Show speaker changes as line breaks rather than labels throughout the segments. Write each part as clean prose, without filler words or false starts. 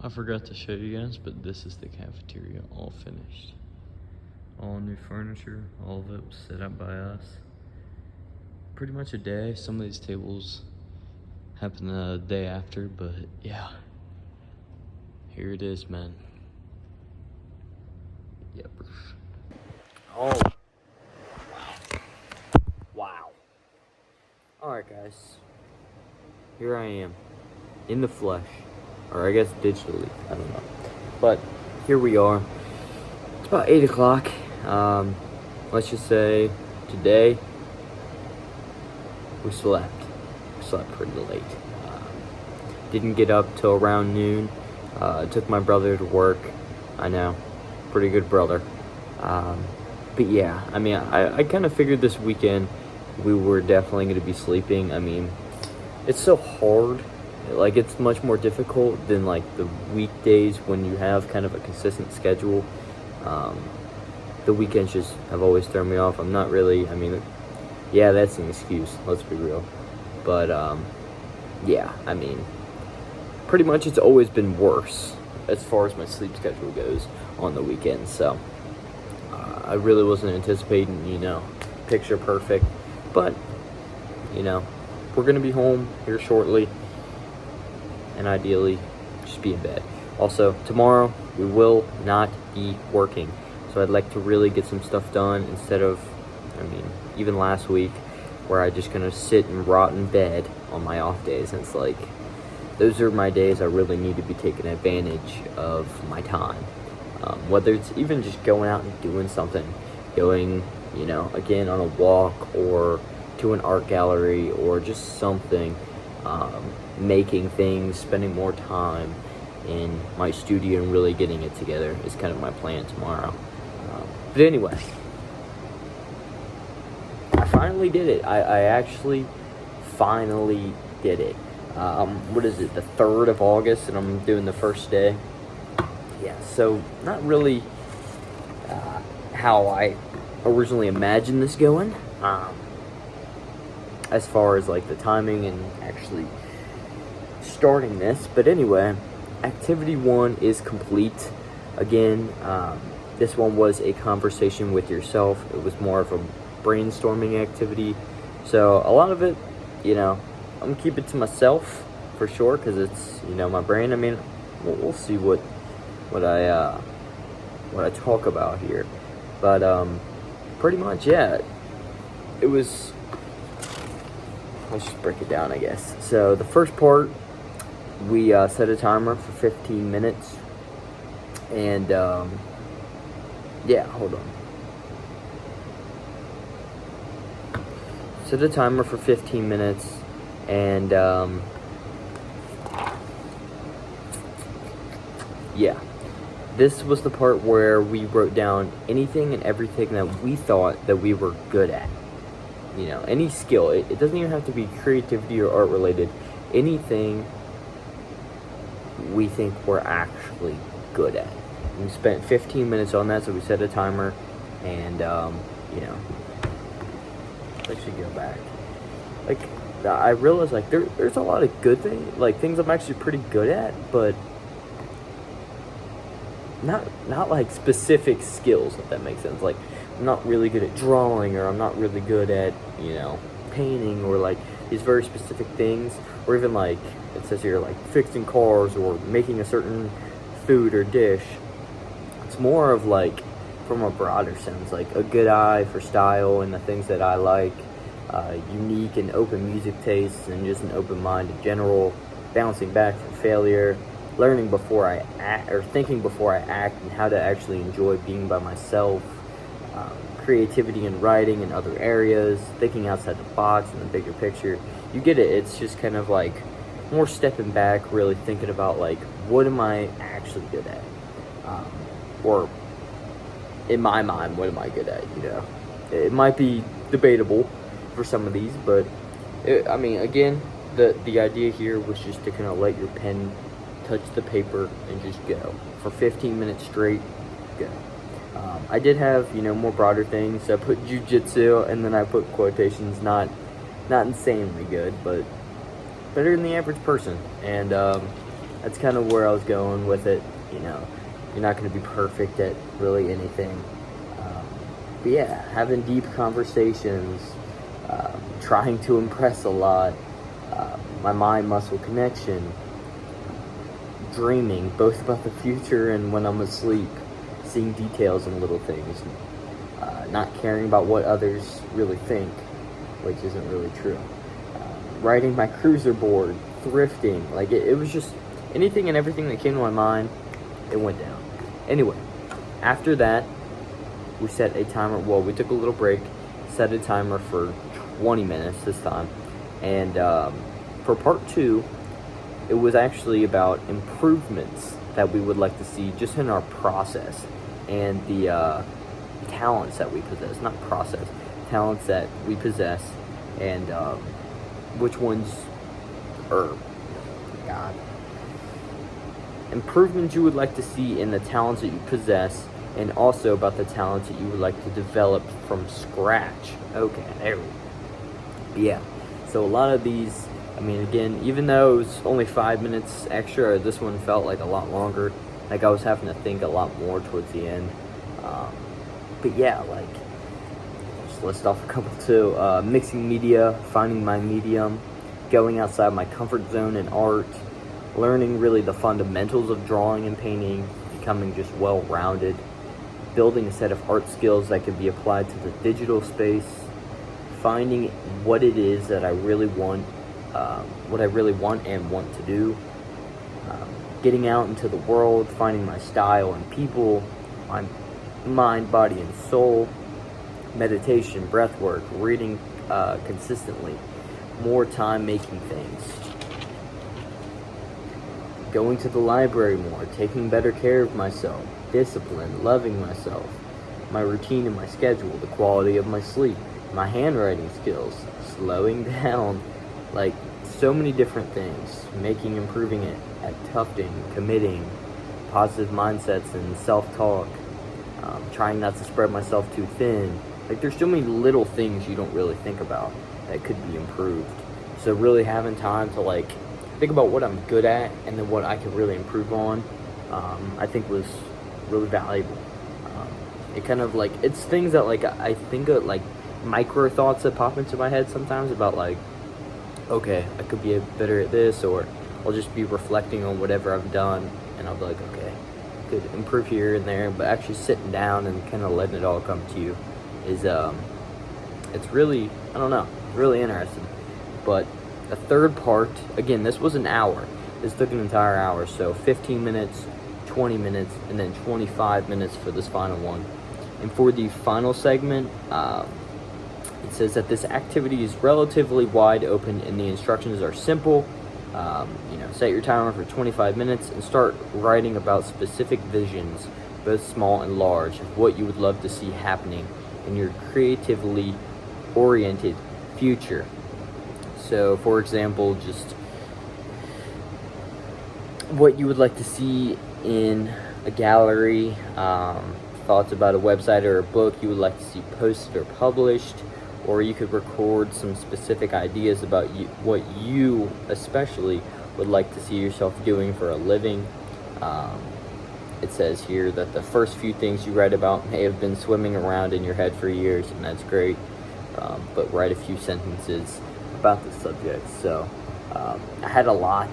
I forgot to show you guys, but this is the cafeteria, all finished. All new furniture, all of it was set up by us. Pretty much a day. Some of these tables happen the day after, but yeah. Here it is, man. Yep. Oh. Wow. Alright, guys. Here I am. In the flesh. Or I guess digitally. I don't know. But here we are. It's about 8 o'clock. Let's just say today we slept. We slept pretty late. Didn't get up till around noon. Took my brother to work. I know. Pretty good brother. But yeah, I mean, I kind of figured this weekend we were definitely going to be sleeping. I mean, it's so hard. Like, it's much more difficult than, like, the weekdays when you have kind of a consistent schedule. The weekends just have always thrown me off. I'm not really, I mean, yeah, that's an excuse. Let's be real. But, yeah, I mean, pretty much it's always been worse as far as my sleep schedule goes on the weekends. So, I really wasn't anticipating, you know, picture perfect. But, you know, we're going to be home here shortly. And ideally, just be in bed. Also, tomorrow, we will not be working. So I'd like to really get some stuff done instead of, I mean, even last week, where I just kind of sit and rot in bed on my off days. And it's like, those are my days I really need to be taking advantage of my time. Whether it's even just going out and doing something, going, you know, again, on a walk or to an art gallery or just something. Making things, spending more time in my studio and really getting it together is kind of my plan tomorrow. But anyway, I finally did it. I actually finally did it. What is it, the 3rd of August, and I'm doing the first day. Yeah, so not really how I originally imagined this going. As far as like the timing and actually starting this. But anyway, activity 1 is complete. Again, this one was a conversation with yourself. It was more of a brainstorming activity. So a lot of it, you know, I'm gonna keep it to myself for sure, because it's, you know, my brain. I mean, we'll see what I talk about here. But pretty much, yeah, it was. Let's just break it down, I guess. So the first part, we set a timer for 15 minutes. And, yeah, hold on. Set a timer for 15 minutes. And, yeah. This was the part where we wrote down anything and everything that we thought that we were good at. You know, any skill. It doesn't even have to be creativity or art related. Anything we think we're actually good at. We spent 15 minutes on that, so we set a timer. And, you know, let's actually go back. Like, I realized, like, there's a lot of good things, like, things I'm actually pretty good at, but not like specific skills, if that makes sense. Like, I'm not really good at drawing, or I'm not really good at, you know, painting, or like these very specific things, or even like it says here, like fixing cars or making a certain food or dish. It's more of like, from a broader sense, like a good eye for style and the things that I like, unique and open music tastes, and just an open mind in general, bouncing back from failure, learning before I act, or thinking before I act, and how to actually enjoy being by myself. Creativity in writing in other areas, thinking outside the box in the bigger picture. You get it. It's just kind of like more stepping back, really thinking about like, what am I actually good at? Or in my mind, what am I good at? You know, it might be debatable for some of these, but I mean, again, the idea here was just to kind of let your pen touch the paper and just go for 15 minutes straight. Go. I did have, you know, more broader things. I put jujitsu, and then I put quotations, not insanely good, but better than the average person. And that's kind of where I was going with it. You know, you're not going to be perfect at really anything. But yeah, having deep conversations, trying to impress a lot, my mind-muscle connection, dreaming both about the future and when I'm asleep, seeing details in little things, not caring about what others really think, which isn't really true. Riding my cruiser board, thrifting, like it was just anything and everything that came to my mind, it went down. Anyway, after that, we set a timer. Well, we took a little break, set a timer for 20 minutes this time, and for part 2, it was actually about improvements that we would like to see just in our process and the talents that we possess. Not process, talents that we possess, and which ones are, God, improvements you would like to see in the talents that you possess, and also about the talents that you would like to develop from scratch. Okay, there we go. Yeah, so a lot of these, I mean, again, even though it was only 5 minutes extra, this one felt like a lot longer. Like I was having to think a lot more towards the end. But yeah, like, just list off a couple too. Mixing media, finding my medium, going outside my comfort zone in art, learning really the fundamentals of drawing and painting, becoming just well-rounded, building a set of art skills that can be applied to the digital space, finding what it is that I really want, and want to do, getting out into the world, finding my style and people, my mind, body, and soul, meditation, breath work, reading consistently, more time making things, going to the library more, taking better care of myself, discipline, loving myself, my routine and my schedule, the quality of my sleep, my handwriting skills, slowing down, like so many different things, improving it at Tufting, committing, positive mindsets and self-talk, trying not to spread myself too thin. Like there's so many little things you don't really think about that could be improved. So really having time to like think about what I'm good at and then what I can really improve on, I think was really valuable. It kind of like, it's things that like I think of, like micro thoughts that pop into my head sometimes about like, okay, I could be better at this, or I'll just be reflecting on whatever I've done and I'll be like, okay, could improve here and there. But actually sitting down and kind of letting it all come to you is it's really, I don't know, really interesting. But the third part, again, this was an hour. This took an entire hour, so 15 minutes, 20 minutes, and then 25 minutes for this final one. And for the final segment, it says that this activity is relatively wide open and the instructions are simple. Set your timer for 25 minutes and start writing about specific visions, both small and large, of what you would love to see happening in your creatively oriented future. So, for example, just what you would like to see in a gallery, thoughts about a website or a book you would like to see posted or published, or you could record some specific ideas about what you especially would like to see yourself doing for a living. It says here that the first few things you write about may have been swimming around in your head for years, and that's great, but write a few sentences about the subject. So I had a lot.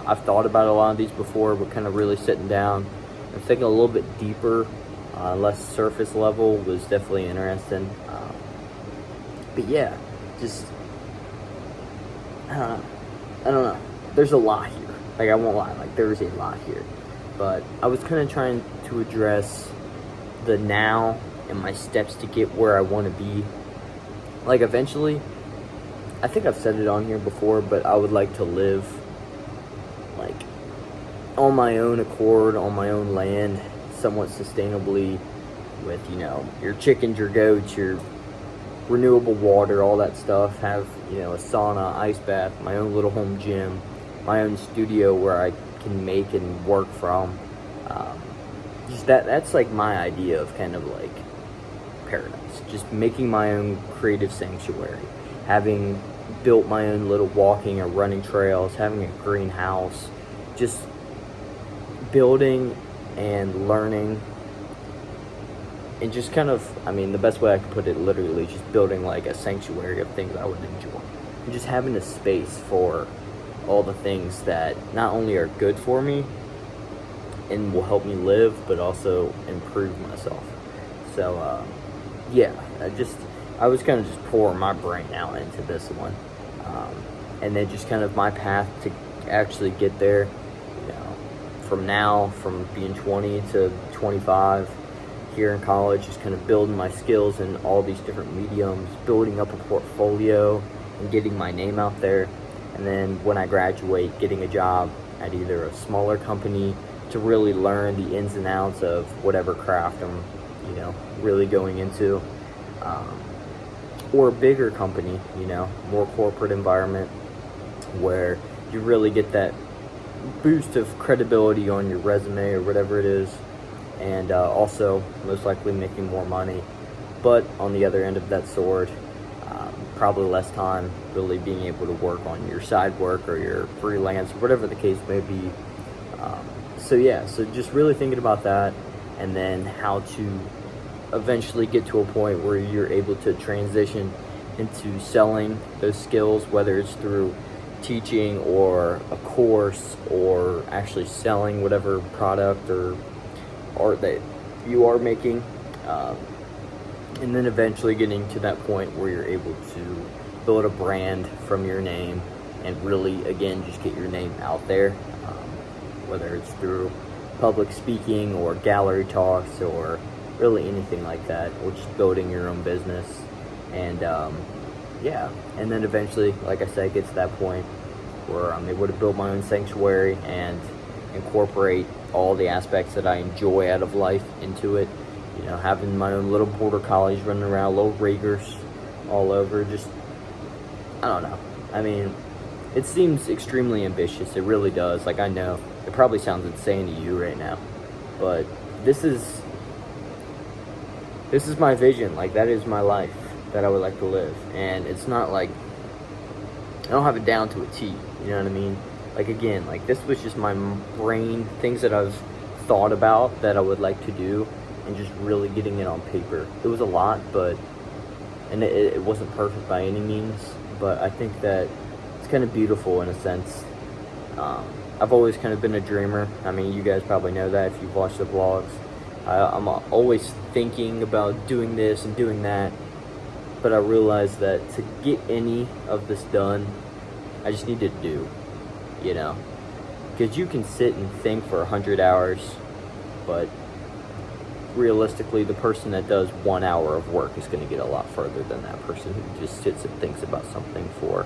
I've thought about a lot of these before, but kind of really sitting down and thinking a little bit deeper, less surface level, was definitely interesting. But yeah, just I don't know. There's a lot here. Like, I won't lie. Like, there's a lot here. But I was kind of trying to address the now and my steps to get where I want to be. Like, eventually, I think I've said it on here before, but I would like to live, like, on my own accord, on my own land, somewhat sustainably, with, your chickens, your goats, your renewable water, all that stuff. Have, a sauna, ice bath, my own little home gym, my own studio where I can make and work from. Just that's like my idea of kind of like paradise. Just making my own creative sanctuary, having built my own little walking or running trails, having a greenhouse, just building and learning, and just kind of, I mean, the best way I could put it, literally just building like a sanctuary of things I would enjoy, and just having a space for all the things that not only are good for me and will help me live, but also improve myself. So yeah, I was kind of just pouring my brain out into this one, and then just kind of my path to actually get there, from being 20 to 25 here in college, just kind of building my skills in all these different mediums, building up a portfolio and getting my name out there. And then when I graduate, getting a job at either a smaller company to really learn the ins and outs of whatever craft I'm, really going into, or a bigger company, more corporate environment where you really get that boost of credibility on your resume or whatever it is, and also most likely making more money. But on the other end of that sword, probably less time really being able to work on your side work or your freelance, or whatever the case may be. So just really thinking about that, and then how to eventually get to a point where you're able to transition into selling those skills, whether it's through teaching or a course, or actually selling whatever product or art that you are making, and then eventually getting to that point where you're able to build a brand from your name and really, again, just get your name out there, whether it's through public speaking or gallery talks or really anything like that, or just building your own business. And and then eventually, like I said, get to that point where I'm able to build my own sanctuary and incorporate all the aspects that I enjoy out of life into it. Having my own little border collies running around, little Ragers all over. Just, I don't know. I mean, it seems extremely ambitious. It really does. Like, I know it probably sounds insane to you right now, but this is my vision. Like, that is my life that I would like to live. And it's not like I don't have it down to a T, you know what I mean? Like, again, like, this was just my brain, things that I've thought about that I would like to do, and just really getting it on paper. It was a lot, and it wasn't perfect by any means, but I think that it's kind of beautiful in a sense. I've always kind of been a dreamer. I mean, you guys probably know that if you've watched the vlogs. I'm always thinking about doing this and doing that, but I realized that to get any of this done, I just need to do, because you can sit and think for 100 hours, but realistically, the person that does 1 hour of work is going to get a lot further than that person who just sits and thinks about something for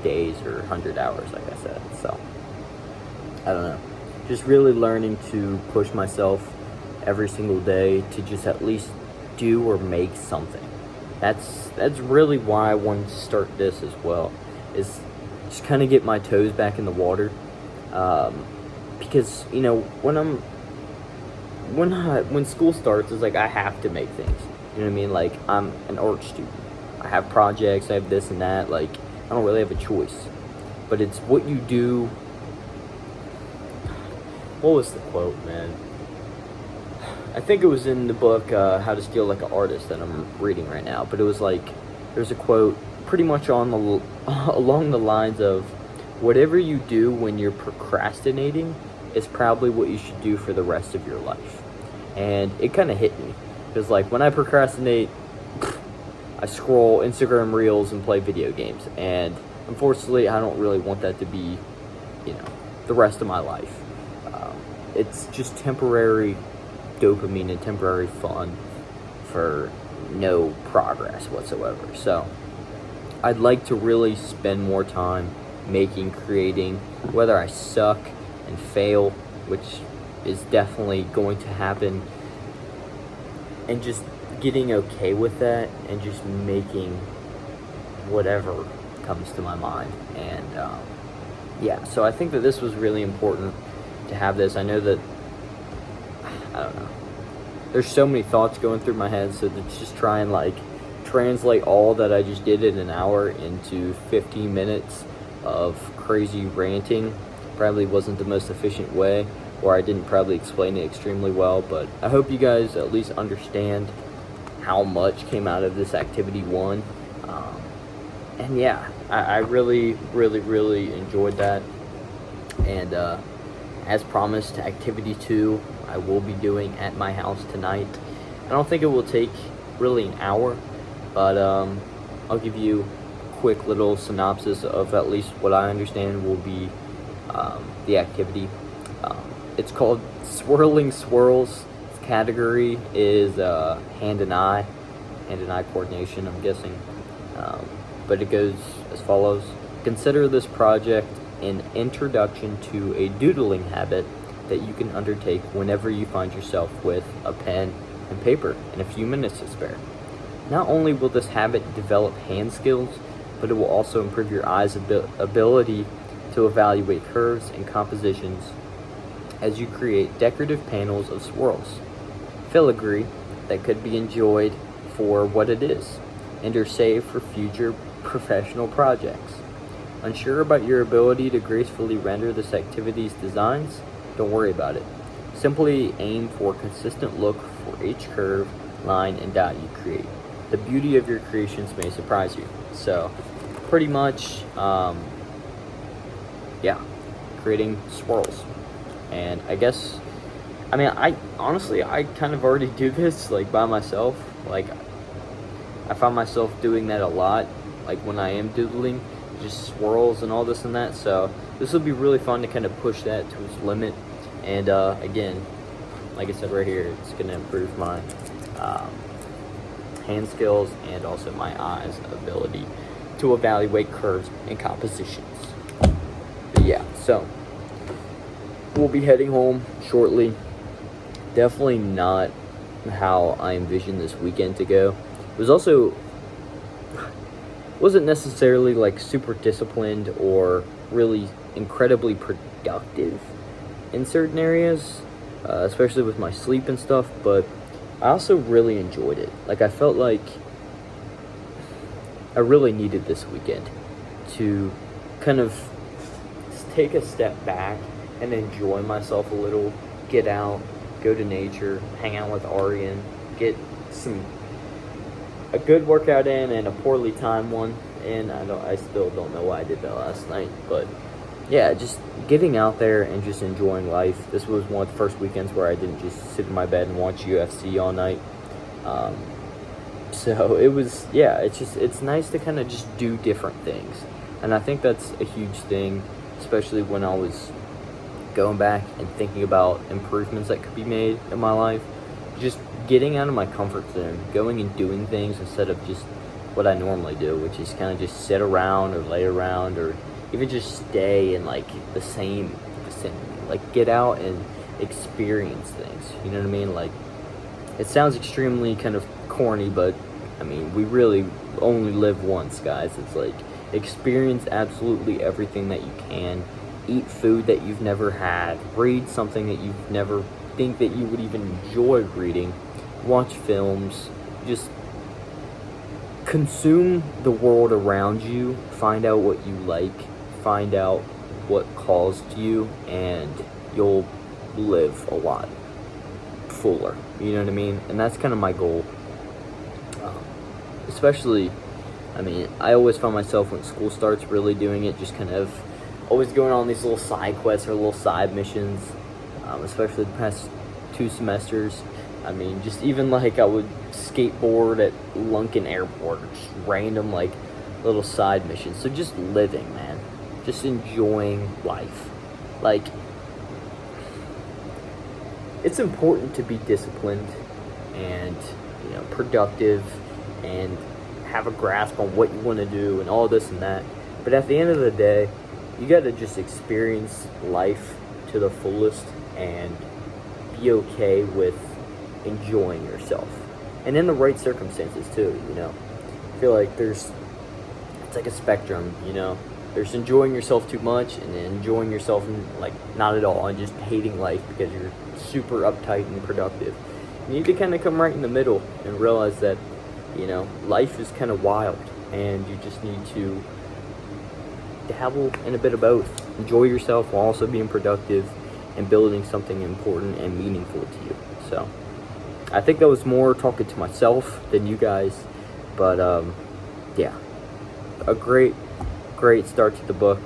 days or 100 hours, like I said. So, I don't know. Just really learning to push myself every single day to just at least do or make something. That's really why I wanted to start this as well, is just kind of get my toes back in the water, because when school starts, it's like I have to make things. You know what I mean? Like, I'm an art student. I have projects. I have this and that. Like, I don't really have a choice. But it's what you do. What was the quote, man? I think it was in the book How to Steal Like an Artist that I'm reading right now. But it was like, there's a quote pretty much along the lines of, whatever you do when you're procrastinating is probably what you should do for the rest of your life. And it kind of hit me, because like when I procrastinate, I scroll Instagram reels and play video games, and unfortunately I don't really want that to be the rest of my life. It's just temporary dopamine and temporary fun for no progress whatsoever. So I'd like to really spend more time creating, whether I suck and fail, which is definitely going to happen, and just getting okay with that and just making whatever comes to my mind. And so I think that this was really important to have this. I know that, I don't know, there's so many thoughts going through my head, so to just try and like translate all that I just did in an hour into 15 minutes of crazy ranting probably wasn't the most efficient way, or I didn't probably explain it extremely well, but I hope you guys at least understand how much came out of this activity 1. And yeah, I really, really, really enjoyed that. And as promised, activity 2 I will be doing at my house tonight. I don't think it will take really an hour, but I'll give you a quick little synopsis of at least what I understand will be the activity. It's called Swirling Swirls. Its category is hand and eye coordination, I'm guessing. But it goes as follows. Consider this project an introduction to a doodling habit that you can undertake whenever you find yourself with a pen and paper and a few minutes to spare. Not only will this habit develop hand skills, but it will also improve your eye's ability to evaluate curves and compositions as you create decorative panels of swirls. Filigree that could be enjoyed for what it is and are saved for future professional projects. Unsure about your ability to gracefully render this activity's designs? Don't worry about it. Simply aim for a consistent look for each curve, line, and dot you create. The beauty of your creations may surprise you. So, pretty much, creating swirls. And I guess, I honestly kind of already do this, like, by myself. Like, I find myself doing that a lot, like, when I am doodling, just swirls and all this and that. So, this will be really fun to kind of push that to its limit. And, again, like I said right here, it's going to improve my hand skills and also my eyes' ability to evaluate curves and compositions. But yeah, so we'll be heading home shortly. Definitely not how I envisioned this weekend to go. It was also wasn't necessarily like super disciplined or really incredibly productive in certain areas, especially with my sleep and stuff, but I also really enjoyed it. Like, I felt like I really needed this weekend to kind of take a step back and enjoy myself a little, get out, go to nature, hang out with Arian, get a good workout in and a poorly timed one in. I still don't know why I did that last night, but yeah, just getting out there and just enjoying life. This was one of the first weekends where I didn't just sit in my bed and watch UFC all night. So it was, it's nice to kind of just do different things. And I think that's a huge thing, especially when I was going back and thinking about improvements that could be made in my life. Just getting out of my comfort zone, going and doing things instead of just what I normally do, which is kind of just sit around or lay around or even just stay in like the same vicinity. Like, get out and experience things, you know what I mean? Like, it sounds extremely kind of corny, but I mean, we really only live once, guys. It's like, experience absolutely everything that you can. Eat food that you've never had. Read something that you've never think that you would even enjoy reading. Watch films. Just consume the world around you. Find out what you like. Find out what calls to you, and you'll live a lot fuller. You know what I mean? And that's kind of my goal. Especially, I always find myself when school starts really doing it, just kind of always going on these little side quests or little side missions, especially the past 2 semesters. Just even like I would skateboard at Lunken Airport, just random like little side missions. So just living, man. Just enjoying life. Like, it's important to be disciplined and, productive and have a grasp on what you want to do and all this and that. But at the end of the day, you got to just experience life to the fullest and be okay with enjoying yourself. And in the right circumstances too, I feel like it's like a spectrum, There's enjoying yourself too much and then enjoying yourself like not at all and just hating life because you're super uptight and productive. You need to kind of come right in the middle and realize that, life is kind of wild and you just need to dabble in a bit of both. enjoy yourself while also being productive and building something important and meaningful to you. So I think that was more talking to myself than you guys, but yeah, a great start to the book.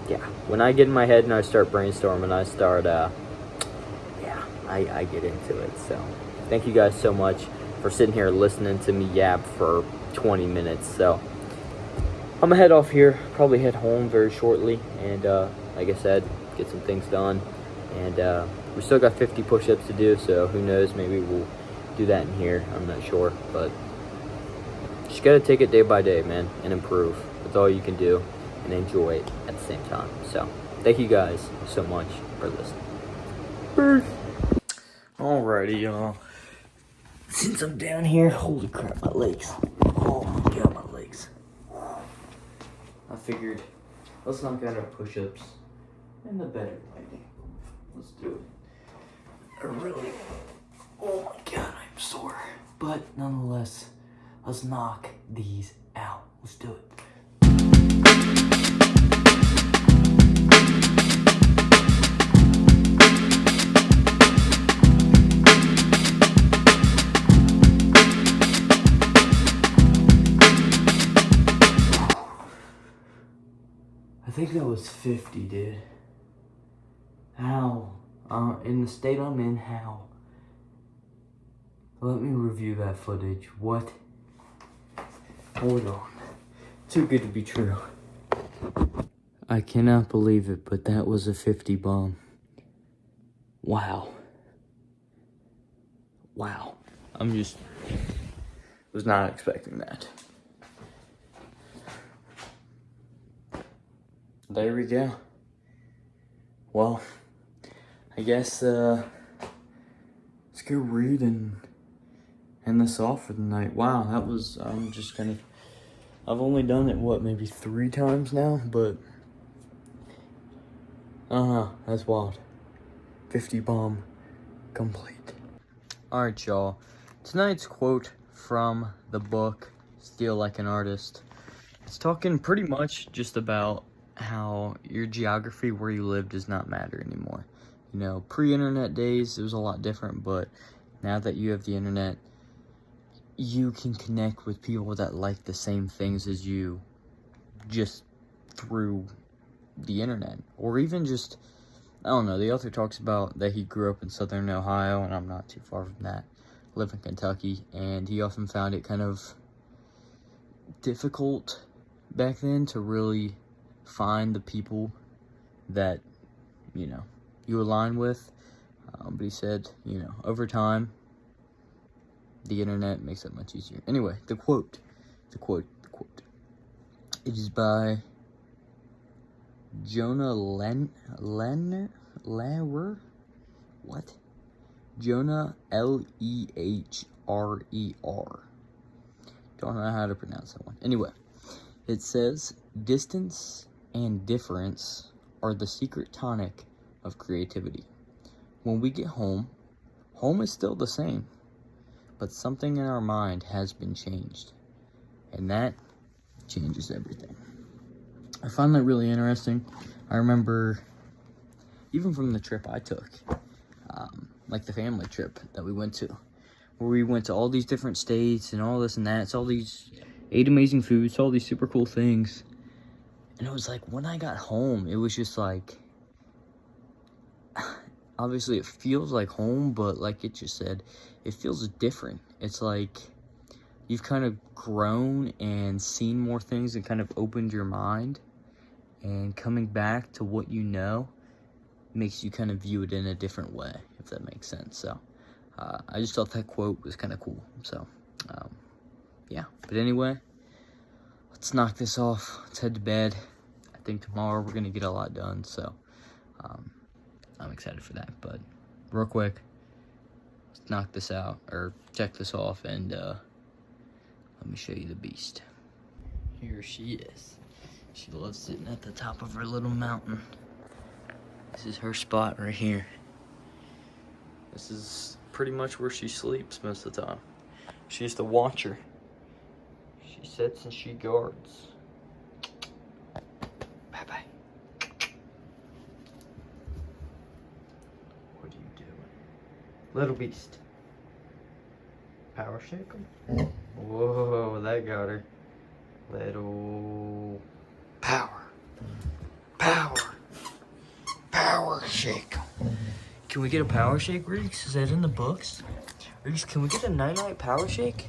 Yeah, when I get in my head and I start brainstorming, I start I get into it. So thank you guys so much for sitting here listening to me yap for 20 minutes. So I'm gonna head off here, probably head home very shortly, and like I said, get some things done. And we still got 50 push-ups to do, so who knows, maybe we'll do that in here. I'm not sure, but just gotta take it day by day, man, and improve. That's all you can do, and enjoy it at the same time. So thank you guys so much for listening. Peace. Alrighty, y'all. Since I'm down here, holy crap, my legs. Oh my god, my legs. I figured, let's knock out our push-ups in the better lighting. Let's do it. Oh my god, I'm sore. But nonetheless, let's knock these out. Let's do it. I think that was 50, dude. How? In the state I'm in, how? Let me review that footage. What? Hold on. Too good to be true. I cannot believe it, but that was a 50 bomb. Wow. Wow. Was not expecting that. There we go. Well, I guess, let's go read and end this off for the night. Wow, that was, I've only done it, maybe 3 times now, but, that's wild. 50 bomb complete. Alright, y'all. Tonight's quote from the book, Steal Like an Artist. It's talking pretty much just about how your geography, where you live, does not matter anymore. You know, pre-internet days, it was a lot different, but now that you have the internet, you can connect with people that like the same things as you just through the internet. Or even just, I don't know, the author talks about that he grew up in southern Ohio, and I'm not too far from that. I live in Kentucky, and he often found it kind of difficult back then to really find the people that, you know, you align with. But he said, you know, over time, the internet makes it much easier. Anyway, the quote. It is by Jonah Lehrer? What? Jonah Lehrer. Don't know how to pronounce that one. Anyway, it says, distance and difference are the secret tonic of creativity. When we get home, home is still the same, but something in our mind has been changed, and that changes everything. I find that really interesting. I remember, even from the trip I took, like the family trip that we went to, where we went to all these different states and all this and that. It's all these, ate amazing foods, all these super cool things. And it was like, when I got home, it was just like, obviously it feels like home, but like it just said, it feels different. It's like you've kind of grown and seen more things and kind of opened your mind, and coming back to what you know makes you kind of view it in a different way, if that makes sense. So I just thought that quote was kind of cool. So yeah, but anyway, let's knock this off. Let's head to bed. I think tomorrow we're gonna get a lot done, so I'm excited for that. But real quick, let's knock this out, or check this off, and let me show you the beast. Here she is. She loves sitting at the top of her little mountain. This is her spot right here. This is pretty much where she sleeps most of the time. She's the watcher. She sits and she guards. Bye-bye. Little beast. Power shake him. Whoa, that got her. Little power. Power. Power shake. Can we get a power shake, Reeks? Is that in the books? Reeks, can we get a night-night power shake?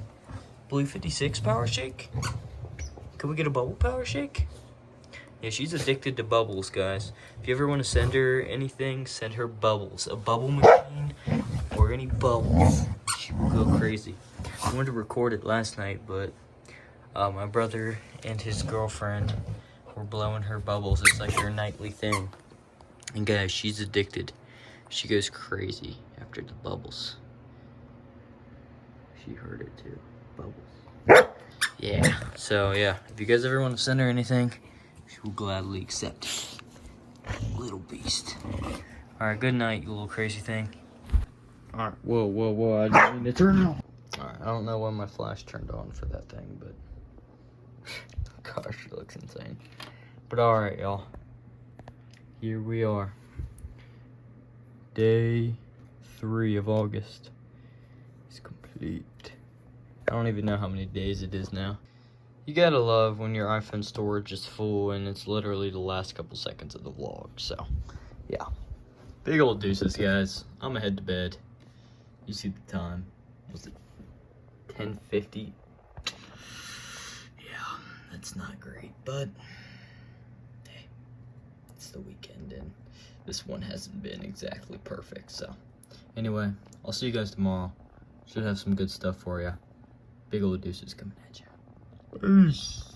Blue 56 power shake? Can we get a bubble power shake? Yeah, she's addicted to bubbles, guys. If you ever want to send her anything, send her bubbles. A bubble machine or any bubbles. She will go crazy. I wanted to record it last night, but my brother and his girlfriend were blowing her bubbles. It's like their nightly thing. And guys, she's addicted. She goes crazy after the bubbles. She heard it too. Bubbles. Yeah, so yeah, if you guys ever want to send her anything, she will gladly accept it. Little beast. Alright, good night, you little crazy thing. Alright, whoa, I didn't mean to turn on. Alright, I don't know when my flash turned on for that thing, but gosh, it looks insane. But alright, y'all. Here we are. Day 3 of August. It's complete. I don't even know how many days it is now. You gotta love when your iPhone storage is full and it's literally the last couple seconds of the vlog, so yeah. Big old deuces, guys. I'm gonna head to bed. You see the time. Was it 10:50? Yeah, that's not great, but hey, it's the weekend and this one hasn't been exactly perfect, so anyway, I'll see you guys tomorrow. Should have some good stuff for you. Big old deuces coming at you. Peace.